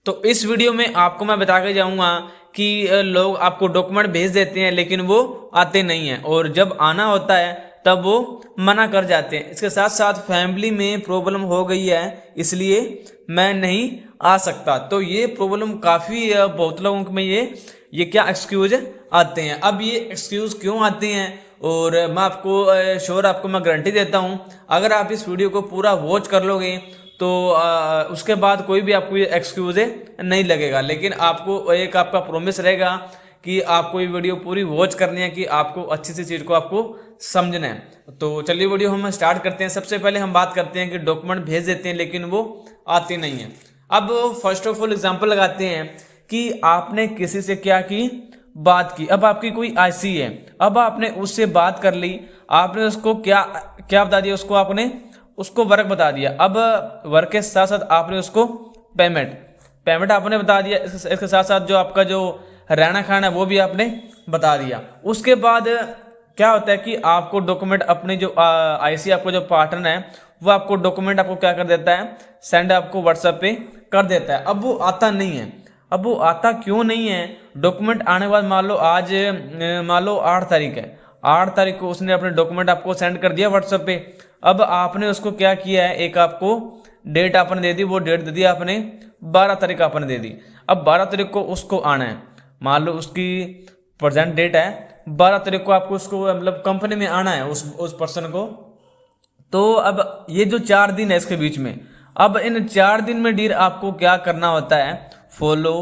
तो इस वीडियो में आपको मैं बता के जाऊंगा कि लोग आपको डॉक्यूमेंट भेज देते हैं लेकिन वो आते नहीं हैं, और जब आना होता है तब वो मना कर जाते हैं। इसके साथ साथ फैमिली में प्रॉब्लम हो गई है इसलिए मैं नहीं आ सकता। तो ये प्रॉब्लम काफ़ी बहुत लोगों में ये क्या एक्सक्यूज आते हैं। अब ये एक्सक्यूज क्यों आते हैं, और मैं आपको श्योर आपको मैं गारंटी देता हूँ, अगर आप इस वीडियो को पूरा वॉच कर लोगे तो उसके बाद कोई भी आपको ये एक्सक्यूज नहीं लगेगा। लेकिन आपको एक आपका प्रॉमिस रहेगा कि आपको ये वीडियो पूरी वॉच करनी है, कि आपको अच्छी सी चीज़ को आपको समझना है। तो चलिए वीडियो हम स्टार्ट करते हैं। सबसे पहले हम बात करते हैं कि डॉक्यूमेंट भेज देते हैं लेकिन वो आते नहीं है। अब फर्स्ट ऑफ ऑल एग्जांपल लगाते हैं कि आपने किसी से क्या की, बात की। अब आपकी कोई आईसी है, अब आपने उससे बात कर ली, आपने उसको क्या क्या बता दिया, उसको वर्क बता दिया। अब वर्क के साथ साथ आपने उसको पेमेंट आपने बता दिया। इसके साथ साथ जो आपका जो रहना खाना है वो भी आपने बता दिया। उसके बाद क्या होता है कि आपको डॉक्यूमेंट अपने जो आईसी आपको जो पार्टनर है वो आपको डॉक्यूमेंट आपको क्या कर देता है, सेंड आपको व्हाट्सएप पे कर देता है। अब वो आता नहीं है। अब वो आता क्यों नहीं है? डॉक्यूमेंट आने के बाद मान लो 8 तारीख है, 8 तारीख को उसने अपने डॉक्यूमेंट आपको सेंड कर दिया व्हाट्सएप पे। अब आपने उसको क्या किया है, एक आपको डेट आपने दे दी, वो डेट दे दी आपने 12 तारीख आपने दे दी। अब 12 तारीख को उसको आना है, मान लो उसकी प्रेजेंट डेट है 12 तारीख को आपको उसको मतलब कंपनी में आना है उस पर्सन को। तो अब ये जो 4 दिन है इसके बीच में, अब इन 4 दिन में डियर आपको क्या करना होता है, फॉलो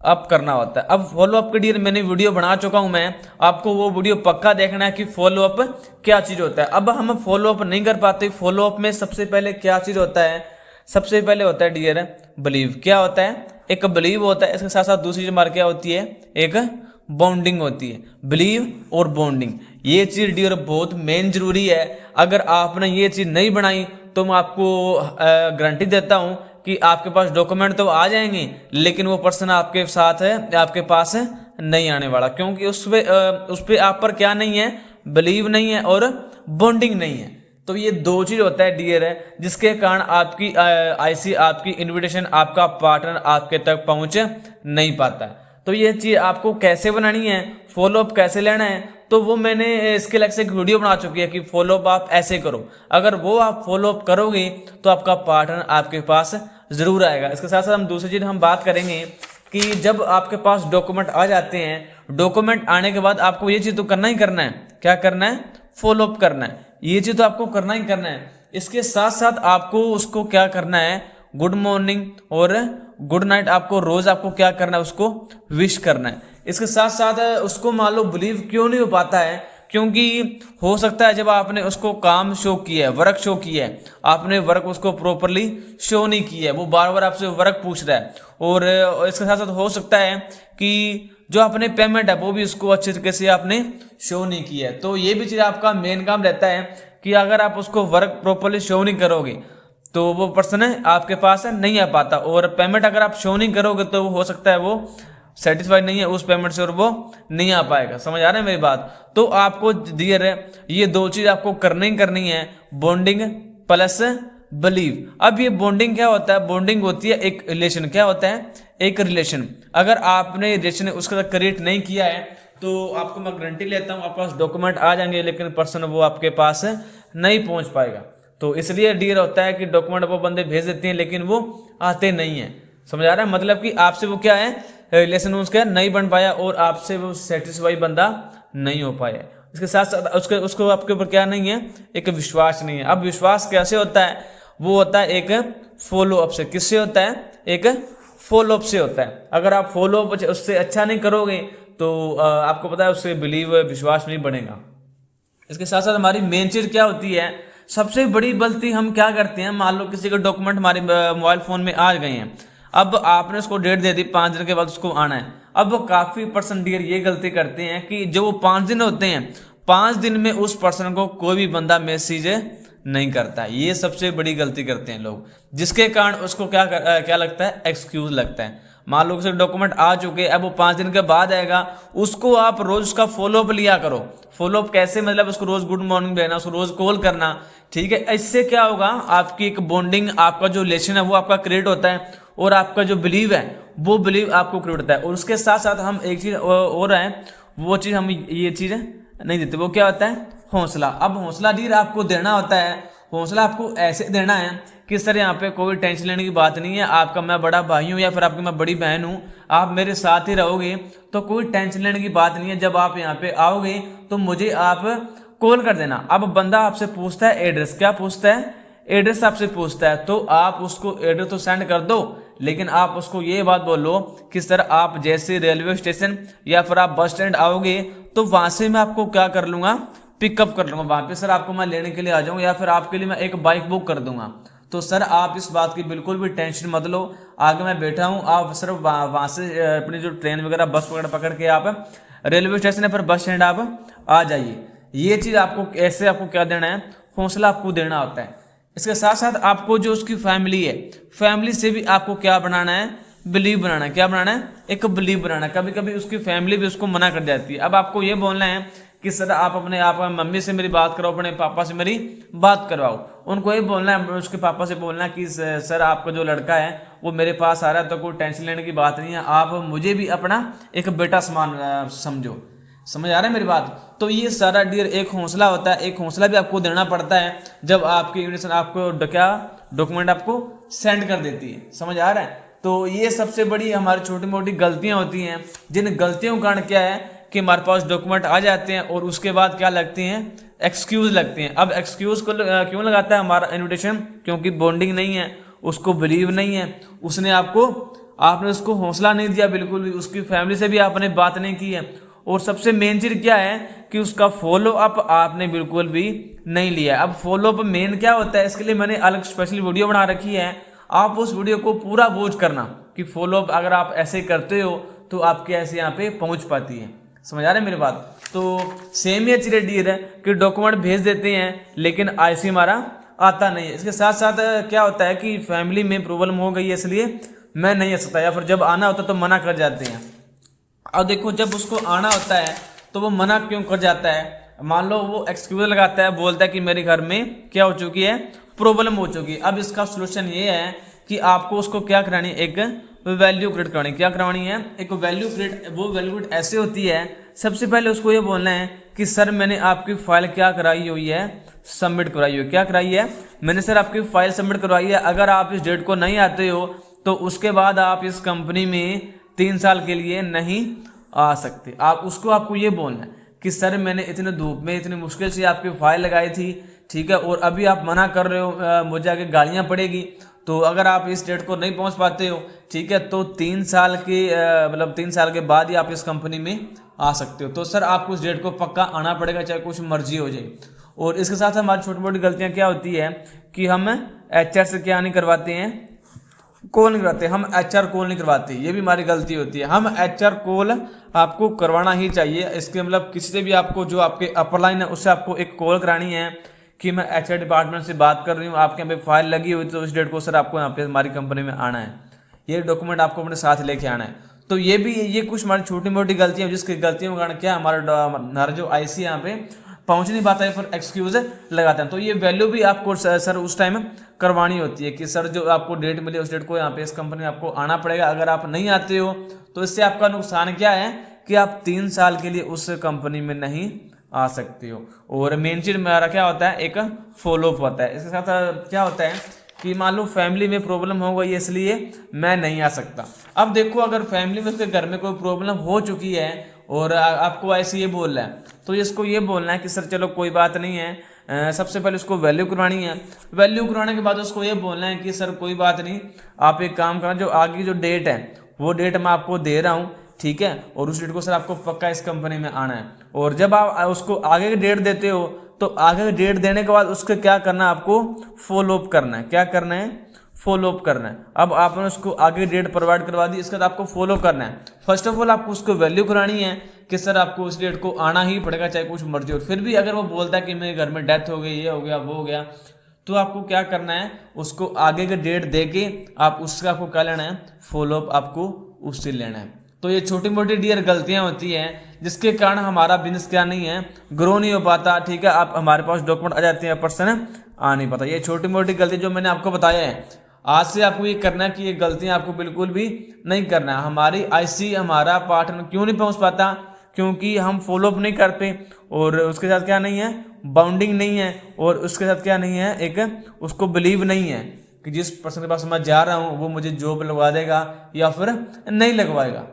अप करना होता है। अब फॉलो अप के डियर मैंने वीडियो बना चुका हूं, मैं आपको वो वीडियो पक्का देखना है कि फॉलो अप क्या चीज होता है। अब हम फॉलो अप नहीं कर पाते। फॉलो अप में सबसे पहले क्या चीज होता है, सबसे पहले होता है डियर बिलीव। क्या होता है, एक बिलीव होता है, इसके साथ साथ दूसरी चीज हमारी क्या होती है, एक बॉन्डिंग होती है। बिलीव और बॉन्डिंग, ये चीज डियर बहुत मेन जरूरी है। अगर आपने ये चीज नहीं बनाई तो मैं आपको गारंटी देता हूं कि आपके पास डॉक्यूमेंट तो आ जाएंगे लेकिन वो पर्सन आपके साथ है, आपके पास नहीं आने वाला, क्योंकि उस पे आप पर क्या नहीं है, बिलीव नहीं है और बॉन्डिंग नहीं है। तो ये दो चीज होता है डियर है, जिसके कारण आपकी आईसी, आपकी इनविटेशन, आपका पार्टनर आपके तक पहुंच नहीं पाता है। तो ये चीज आपको कैसे बनानी है, फॉलो अप कैसे लेना है, तो वो मैंने इसके अलग से एक वीडियो बना चुकी है कि फॉलो अप आप ऐसे करो। अगर वो आप फॉलो अप करोगे तो आपका पार्टनर आपके पास जरूर आएगा। इसके साथ साथ हम दूसरी चीज हम बात करेंगे कि जब आपके पास डॉक्यूमेंट आ जाते हैं, डॉक्यूमेंट आने के बाद आपको ये चीज तो करना ही करना है। क्या करना है, फॉलो अप करना है। ये चीज तो आपको करना ही करना है। इसके साथ साथ आपको उसको क्या करना है, गुड मॉर्निंग और गुड नाइट आपको रोज आपको क्या करना है, उसको विश करना है। इसके साथ साथ उसको मान लो बिलीव क्यों नहीं हो पाता है, क्योंकि हो सकता है जब आपने उसको काम शो किया है, वर्क शो किया है, आपने वर्क उसको प्रॉपरली शो नहीं किया है, वो बार बार आपसे वर्क पूछ रहा है। और इसके साथ साथ हो सकता है कि जो आपने पेमेंट है वो भी उसको अच्छे तरीके से आपने शो नहीं किया है। तो ये भी चीज़ आपका मेन काम रहता है कि अगर आप उसको वर्क प्रॉपरली शो नहीं करोगे तो वो पर्सन है आपके पास नहीं आ पाता। और पेमेंट अगर आप शो नहीं करोगे तो हो सकता है वो सेटिस्फाइड नहीं है उस पेमेंट से और वो नहीं आ पाएगा। समझ आ रहा है मेरी बात? तो आपको डियर है ये दो चीज आपको करनी है, बॉन्डिंग प्लस बिलीव। अब ये बॉन्डिंग क्या होता है, बॉन्डिंग होती है एक रिलेशन। क्या होता है, एक रिलेशन। अगर आपने रिलेशन उसका क्रिएट नहीं किया है तो आपको मैं गारंटी लेता हूँ आपके पास डॉक्यूमेंट आ जाएंगे लेकिन पर्सन वो आपके पास नहीं पहुंच पाएगा। तो इसलिए डियर होता है कि डॉक्यूमेंट वो बंदे भेज देते हैं लेकिन वो आते नहीं है। समझ आ रहा है? मतलब कि आपसे वो क्या है, रिलेशन उसका नहीं बन पाया और आपसे वो सेटिस्फाई बंदा नहीं हो पाया। इसके साथ साथ उसको आपके ऊपर क्या नहीं है, एक विश्वास नहीं है। अब विश्वास कैसे होता है, वो होता है एक फॉलो अप से। किससे होता है, एक फॉलो अप से होता है। अगर आप फॉलो अप उससे अच्छा नहीं करोगे तो आपको पता है उससे बिलीव, विश्वास नहीं बनेगा। इसके साथ साथ हमारी मेन चीज क्या होती है, सबसे बड़ी गलती हम क्या करते हैं, मान लो किसी का डॉक्यूमेंट हमारे मोबाइल फोन में आ गए हैं, अब आपने उसको डेट दे दी 5 दिन के बाद उसको आना है। अब काफी पर्सन डियर ये गलती करते हैं कि जो वो 5 दिन होते हैं, 5 दिन में उस पर्सन को कोई भी बंदा मैसेज नहीं करता। ये सबसे बड़ी गलती करते हैं लोग, जिसके कारण उसको क्या लगता है, एक्सक्यूज लगता है। मान लो कि डॉक्यूमेंट आ चुके, अब वो 5 दिन के बाद आएगा, उसको आप रोज उसका फॉलोअप लिया करो। फॉलोअप कैसे, मतलब उसको रोज गुड मॉर्निंग देना, उसको रोज कॉल करना, ठीक है। इससे क्या होगा, आपकी एक बॉन्डिंग, आपका जो रिलेशन है वो आपका क्रिएट होता है और आपका जो बिलीव है वो बिलीव आपको क्रिएट होता है। और उसके साथ साथ हम एक चीज़ और है, वो चीज़ हम ये चीज़ नहीं देते, वो क्या होता है, हौसला। अब हौसला डियर आपको देना होता है, हौसला आपको ऐसे देना है कि सर यहाँ पे कोई टेंशन लेने की बात नहीं है, आपका मैं बड़ा भाई हूँ या फिर आपकी मैं बड़ी बहन हूँ, आप मेरे साथ ही रहोगे तो कोई टेंशन लेने की बात नहीं है। जब आप यहाँ पे आओगे तो मुझे आप कॉल कर देना। अब बंदा आपसे पूछता है एड्रेस, क्या पूछता है, एड्रेस आपसे पूछता है, तो आप उसको एड्रेस तो सेंड कर दो, लेकिन आप उसको ये बात बोलो कि सर आप जैसे रेलवे स्टेशन या फिर आप बस स्टैंड आओगे तो वहां से मैं आपको क्या कर लूँगा, पिकअप कर लूँगा, वहाँ पे सर आपको मैं लेने के लिए आ जाऊँगा या फिर आपके लिए मैं एक बाइक बुक कर दूंगा। तो सर आप इस बात की बिल्कुल भी टेंशन मत लो, आगे मैं बैठा हूँ, आप सर वहाँ से अपनी जो ट्रेन वगैरह बस वगैरह पकड़ के आप रेलवे स्टेशन या फिर बस स्टैंड आप आ जाइए। ये चीज़ आपको ऐसे आपको क्या देना है, हौसला आपको देना होता है। इसके साथ साथ आपको जो उसकी फैमिली है, फैमिली से भी आपको क्या बनाना है, बिलीव बनाना है। क्या बनाना है, एक बिलीव बनाना है। कभी कभी उसकी फैमिली भी उसको मना कर जाती है। अब आपको ये बोलना है कि सर आप अपने आप मम्मी से मेरी बात कराओ, अपने पापा से मेरी बात करवाओ। उनको ये बोलना है, उसके पापा से बोलना है कि सर आपका जो लड़का है वो मेरे पास आ रहा है तो कोई टेंशन लेने की बात नहीं है, आप मुझे भी अपना एक बेटा समान समझो। समझ आ रहा है मेरी बात। तो ये सारा डियर एक हौसला होता है, एक हौसला भी आपको देना पड़ता है जब आपकी इन्विटेशन आपको क्या डॉक्यूमेंट आपको सेंड कर देती है। समझ आ रहा है। तो ये सबसे बड़ी हमारी छोटी मोटी गलतियां होती हैं, जिन गलतियों का कारण क्या है कि हमारे पास डॉक्यूमेंट आ जाते हैं और उसके बाद क्या लगती हैं, एक्सक्यूज लगती हैं। अब एक्सक्यूज को क्यों लगाता है हमारा इन्विटेशन, क्योंकि बॉन्डिंग नहीं है, उसको बिलीव नहीं है, उसने आपने उसको हौसला नहीं दिया बिल्कुल भी, उसकी फैमिली से भी आपने बात नहीं की है, और सबसे मेन चीज क्या है कि उसका फॉलो अप आपने बिल्कुल भी नहीं लिया। अब फॉलो अप मेन क्या होता है, इसके लिए मैंने अलग स्पेशल वीडियो बना रखी है, आप उस वीडियो को पूरा वॉच करना कि फॉलो अप अगर आप ऐसे करते हो तो आपके ऐसे यहाँ पे पहुंच पाती है। समझ आ रहे मेरी बात। तो सेम ये चीज डियर है कि डॉक्यूमेंट भेज देते हैं लेकिन आईसी हमारा आता नहीं है। इसके साथ साथ क्या होता है कि फैमिली में प्रॉब्लम हो गई है इसलिए मैं नहीं आ सकता, या फिर जब आना होता तो मना कर जाते हैं। अब देखो जब उसको आना होता है तो वो मना क्यों कर जाता है, मान लो वो एक्सक्यूज लगाता है, बोलता है कि मेरे घर में क्या हो चुकी है, प्रॉब्लम हो चुकी है। अब इसका सोल्यूशन ये है कि आपको उसको क्या करानी है, एक वैल्यू क्रिएट करनी। क्या करवानी है, एक वैल्यू क्रिएट। वो वैल्यू क्रिएट ऐसे होती है, सबसे पहले उसको ये बोलना है कि सर मैंने आपकी फाइल क्या कराई हुई है, सबमिट करवाई हुई है। क्या कराई है, मैंने सर आपकी फाइल सबमिट करवाई है, अगर आप इस डेट को नहीं आते हो तो उसके बाद आप इस कंपनी में 3 साल के लिए नहीं आ सकते। आपको ये बोलना है कि सर मैंने इतने धूप में इतनी मुश्किल से आपकी फाइल लगाई थी, ठीक है, और अभी आप मना कर रहे हो, मुझे आगे गालियां पड़ेगी। तो अगर आप इस डेट को नहीं पहुंच पाते हो, ठीक है, तो 3 साल के मतलब 3 साल के बाद ही आप इस कंपनी में आ सकते हो। तो सर आपको इस डेट को पक्का आना पड़ेगा, चाहे कुछ मर्जी हो जाए। और इसके साथ हमारी छोटी मोटी गलतियां क्या होती है कि हम HR से क्या नहीं करवाते हैं, कॉल नहीं करवाते, हम HR कॉल नहीं करवाते, ये भी हमारी गलती होती है। हम HR कॉल आपको करवाना ही चाहिए। इसके मतलब किसी से भी आपको जो आपके अपर लाइन है उससे आपको एक कॉल करानी है कि मैं HR डिपार्टमेंट से बात कर रही हूँ, आपके यहाँ पे फाइल लगी हुई तो इस डेट को सर आपको यहाँ पे हमारी कंपनी में आना है, ये डॉक्यूमेंट आपको अपने साथ लेके आना है। तो ये कुछ हमारी छोटी मोटी गलतियां, जिसकी गलतियों के कारण क्या हमारा जो IC यहाँ पे पहुंच नहीं पाता है, फिर एक्सक्यूज लगाते हैं। तो ये वैल्यू भी आपको सर उस टाइम करवानी होती है कि सर जो आपको डेट मिले उस डेट को यहाँ पे इस कंपनी में आपको आना पड़ेगा। अगर आप नहीं आते हो तो इससे आपका नुकसान क्या है कि आप 3 साल के लिए उस कंपनी में नहीं आ सकते हो। और मेन चीज मेरा क्या होता है, एक फॉलोअप होता है। इसके साथ क्या होता है कि मान लो फैमिली में प्रॉब्लम हो गई इसलिए मैं नहीं आ सकता। अब देखो अगर फैमिली में उसके घर में कोई प्रॉब्लम हो चुकी है और आपको ऐसे ये बोल रहा है, तो इसको ये बोलना है कि सर चलो कोई बात नहीं है, सबसे पहले उसको वैल्यू करवानी है। वैल्यू करवाने के बाद उसको ये बोलना है कि सर कोई बात नहीं, आप एक काम करना, जो आगे जो डेट है वो डेट मैं आपको दे रहा हूँ, ठीक है, और उस डेट को सर आपको पक्का इस कंपनी में आना है। और जब आप उसको आगे की डेट देते हो तो आगे की डेट देने के बाद उसके क्या करना है, आपको फॉलोअप करना है। क्या करना है, फॉलोअप करना है। अब आपने उसको आगे डेट प्रोवाइड करवा दी, इसके बाद आपको फॉलो करना है। फर्स्ट ऑफ ऑल आपको उसको वैल्यू करानी है कि सर आपको उस डेट को आना ही पड़ेगा चाहे कुछ मर्जी हो। फिर भी अगर वो बोलता है कि मेरे घर में डेथ हो गई, ये हो गया, वो हो गया, तो आपको क्या करना है, उसको आगे का डेट दे के आप उसका आपको क्या लेना है, फॉलोअप आपको उससे लेना है। तो ये छोटी मोटी डियर गलतियां होती हैं जिसके कारण हमारा बिजनेस क्या नहीं है, ग्रो नहीं हो पाता, ठीक है। आप हमारे पास डॉक्यूमेंट आ जाते हैं, पर्सन आ नहीं पाता। ये छोटी मोटी गलती जो मैंने आपको बताया है, आज से आपको ये करना है कि ये गलतियां आपको बिल्कुल भी नहीं करना है। हमारी आईसी हमारा पार्टनर क्यों नहीं पहुंच पाता, क्योंकि हम फॉलो अप नहीं करते और उसके साथ क्या नहीं है, बाउंडिंग नहीं है, और उसके साथ क्या नहीं है, एक उसको बिलीव नहीं है कि जिस पर्सन के पास मैं जा रहा हूँ वो मुझे जॉब लगवा देगा या फिर नहीं लगवाएगा।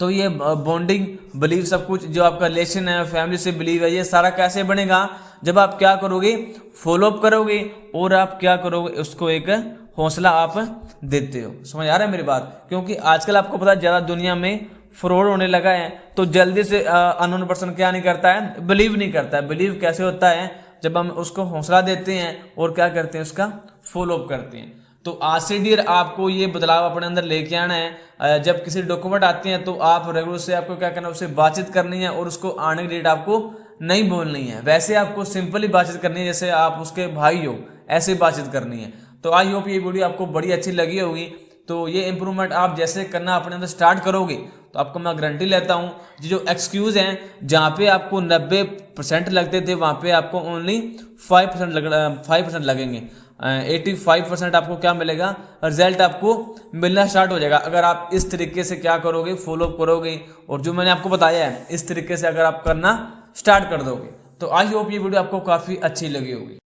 तो ये बॉन्डिंग बिलीव सब कुछ जो आपका रिलेशन है फैमिली से बिलीव है, ये सारा कैसे बनेगा, जब आप क्या करोगे, फॉलो अप करोगे और आप क्या करोगे, उसको एक हौसला आप देते हो। समझ आ रहा है मेरी बात? क्योंकि आजकल आपको पता है ज़्यादा दुनिया में फ्रॉड होने लगा है, तो जल्दी से अननोन पर्सन क्या नहीं करता है, बिलीव नहीं करता है। बिलीव कैसे होता है, जब हम उसको हौसला देते हैं और क्या करते हैं, उसका फॉलो अप करते हैं। तो आज से डियर आपको ये बदलाव अपने अंदर लेके आना है। जब किसी डॉक्यूमेंट आते हैं तो आप रेगुलर से आपको क्या करना है, उससे बातचीत करनी है और उसको आने की डेट आपको नहीं बोलनी है। वैसे आपको सिंपली बातचीत करनी है, जैसे आप उसके भाई हो, ऐसे बातचीत करनी है। तो आई होप ये वीडियो आपको बड़ी अच्छी लगी होगी। तो ये इंप्रूवमेंट आप जैसे करना अपने अंदर स्टार्ट करोगे तो आपको मैं गारंटी लेता हूँ जो एक्सक्यूज हैं, जहाँ पे आपको 90% लगते थे वहाँ पे आपको ओनली 5% लगेंगे। 85% आपको क्या मिलेगा, रिजल्ट आपको मिलना स्टार्ट हो जाएगा अगर आप इस तरीके से क्या करोगे, फॉलो अप करोगे और जो मैंने आपको बताया है इस तरीके से अगर आप करना स्टार्ट कर दोगे। तो आई होप ये वीडियो आपको काफ़ी अच्छी लगी होगी।